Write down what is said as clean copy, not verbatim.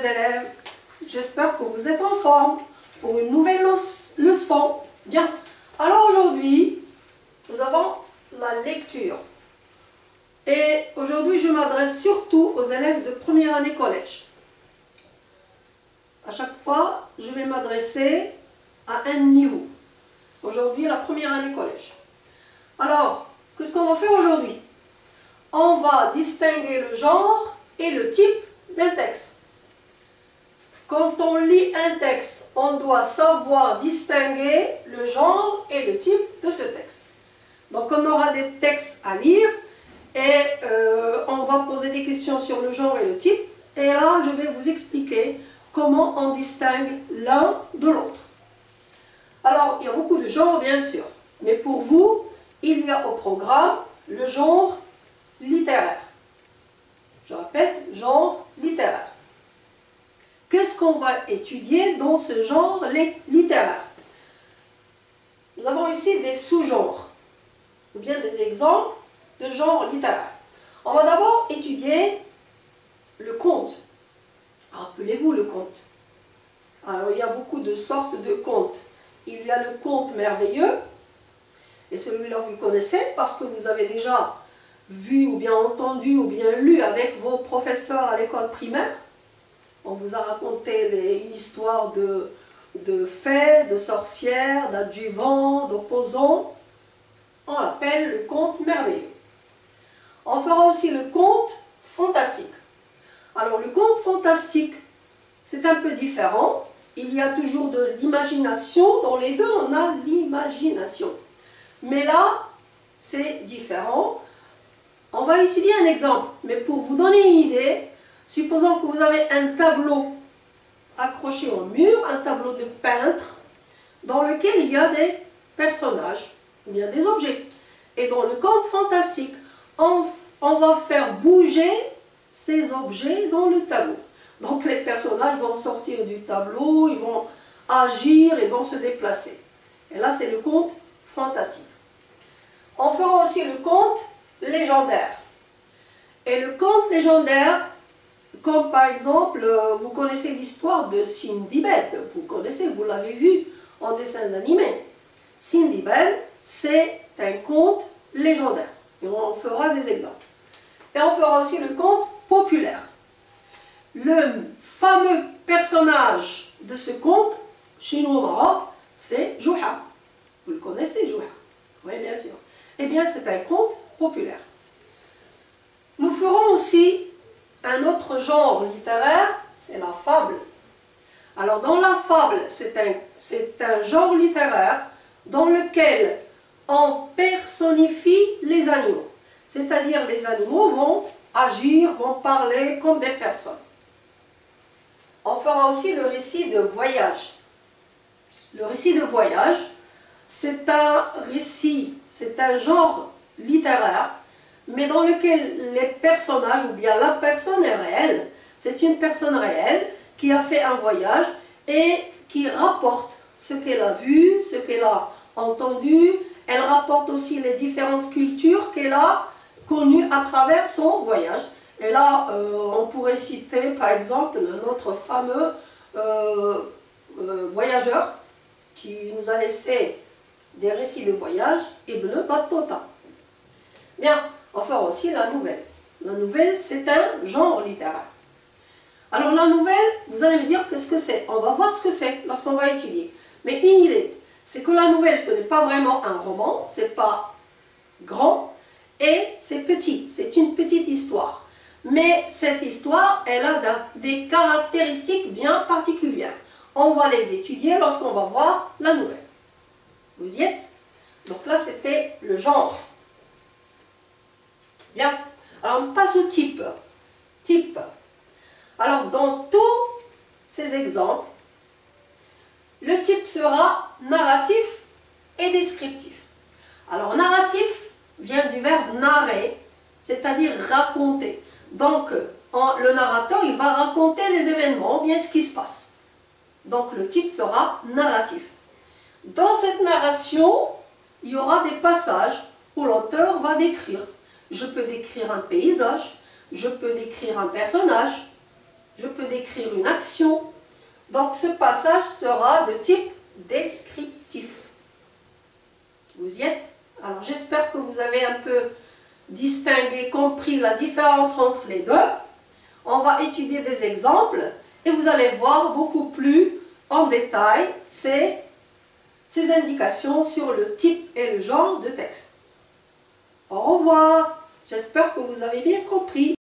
chers élèves, j'espère que vous êtes en forme pour une nouvelle leçon. Bien, alors aujourd'hui, nous avons la lecture. Et aujourd'hui, je m'adresse surtout aux élèves de première année collège. À chaque fois, je vais m'adresser à un niveau. Aujourd'hui, la première année collège. Alors, qu'est-ce qu'on va faire aujourd'hui? On va distinguer le genre et le type d'un texte. Quand on lit un texte, on doit savoir distinguer le genre et le type de ce texte. Donc on aura des textes à lire et on va poser des questions sur le genre et le type. Et là, je vais vous expliquer comment on distingue l'un de l'autre. Alors, il y a beaucoup de genres, bien sûr. Mais pour vous, il y a au programme le genre littéraire. Je répète, genre littéraire. Qu'est-ce qu'on va étudier dans ce genre littéraire? Nous avons ici des sous-genres, ou bien des exemples de genre littéraire. On va d'abord étudier le conte. Rappelez-vous le conte. Alors, il y a beaucoup de sortes de contes. Il y a le conte merveilleux, et celui-là vous le connaissez parce que vous avez déjà vu ou bien entendu ou bien lu avec vos professeurs à l'école primaire. On vous a raconté une histoire de fées, de sorcières, d'adjuvants, d'opposants. On l'appelle le conte merveilleux. On fera aussi le conte fantastique. Alors le conte fantastique, c'est un peu différent. Il y a toujours de l'imagination. Dans les deux, on a l'imagination. Mais là, c'est différent. On va étudier un exemple. Mais pour vous donner une idée, supposons que vous avez un tableau accroché au mur, un tableau de peintre, dans lequel il y a des personnages, il y a des objets. Et dans le conte fantastique, on va faire bouger ces objets dans le tableau. Donc les personnages vont sortir du tableau, ils vont agir, ils vont se déplacer. Et là, c'est le conte fantastique. On fera aussi le conte légendaire. Et le conte légendaire, comme par exemple, vous connaissez l'histoire de Sindibad. Vous connaissez, vous l'avez vu en dessins animés. Sindibad, c'est un conte légendaire. Et on fera des exemples. Et on fera aussi le conte populaire. Le fameux personnage de ce conte, chez nous au Maroc, c'est Jouha. Vous le connaissez, Jouha? Oui, bien sûr. Eh bien, c'est un conte populaire. Nous ferons aussi un autre genre littéraire, c'est la fable. Alors, dans la fable, c'est un genre littéraire dans lequel on personnifie les animaux. C'est-à-dire, les animaux vont agir, vont parler comme des personnes. On fera aussi le récit de voyage. Le récit de voyage, c'est un récit, c'est un genre littéraire, mais dans lequel les personnages, ou bien la personne est réelle. C'est une personne réelle qui a fait un voyage et qui rapporte ce qu'elle a vu, ce qu'elle a entendu. Elle rapporte aussi les différentes cultures qu'elle a connues à travers son voyage. Et là, on pourrait citer par exemple notre fameux voyageur qui nous a laissé des récits de voyage, Ibn Battuta. Bien, on fera aussi la nouvelle. La nouvelle, c'est un genre littéraire. Alors la nouvelle, vous allez me dire qu'est-ce que c'est. On va voir ce que c'est lorsqu'on va étudier. Mais une idée, c'est que la nouvelle, ce n'est pas vraiment un roman, c'est pas grand, et c'est petit, c'est une petite histoire. Mais cette histoire, elle a des caractéristiques bien particulières. On va les étudier lorsqu'on va voir la nouvelle. Vous y êtes? Donc là, c'était le genre. Bien. Alors, on passe au type. Type. Alors, dans tous ces exemples, le type sera narratif et descriptif. Alors, narratif vient du verbe narrer, c'est-à-dire raconter. Donc, le narrateur, il va raconter les événements, ou bien ce qui se passe. Donc, le type sera narratif. Dans cette narration, il y aura des passages où l'auteur va décrire. Je peux décrire un paysage, je peux décrire un personnage, je peux décrire une action. Donc ce passage sera de type descriptif. Vous y êtes? Alors j'espère que vous avez un peu distingué, compris la différence entre les deux. On va étudier des exemples et vous allez voir beaucoup plus en détail ces indications sur le type et le genre de texte. Au revoir, j'espère que vous avez bien compris.